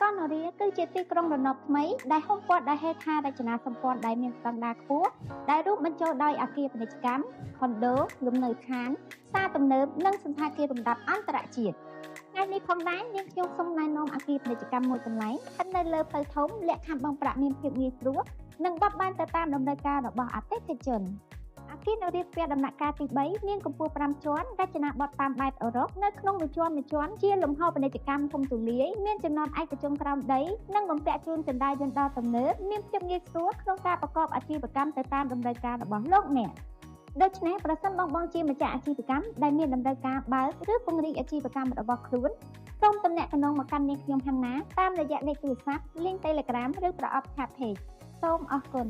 កនរាគឺជាទីក្រុងរណបថ្មីដែលហ៊ុំព័ទ្ធដោយហេដ្ឋារចនាសម្ព័ន្ធដែលមានស្តង់ដារខ្ពស់ដែលរួមបញ្ចូលដោយអគារពាណិជ្ជកម្មខុនដូលំនៅឋានផ្សារទំនើបនិងសណ្ឋាគារលំដាប់អន្តរជាតិថ្ងៃនេះផងដែរនាងខ្ញុំសូមណែនាំអគារពាណិជ្ជកម្មមួយកន្លែងស្ថិតនៅលើផ្លូវធំលក្ខខណ្ឌបង់ប្រាក់មានភាពងាយស្រួលនិងបត់បែនទៅតាមតម្រូវការរបស់អតិថិជនអគារនៅរាជពាដំណាក់កាលទី3មានកម្ពស់5ជាន់រចនាបថតាមបែបអឺរ៉ុបនៅក្នុងមួយជាន់ជាលំហពាណិជ្ជកម្មធំទូលាយមានចំណតឯកជនក្រោមដីនិងបំពាក់ជូនចន្ទាយន្តដ៏ទំនើបមានភាពងាយស្រួលក្នុងការប្រកបអាជីវកម្មទៅតាមតម្រូវការរបស់លោកអ្នកដូច្នេះប្រសិនបងជាម្ចាស់អាជីវកម្មដែលមានតម្រូវការបើកឬពង្រីកអាជីវកម្មរបស់ខ្លួនសូមទំនាក់ទំនងមកកាន់នាងខ្ញុំហាន់ណាតាមរយៈលេខទូរស័ព្ទ link Telegram ឬប្រអប់ Chat Page សូមអរគុណ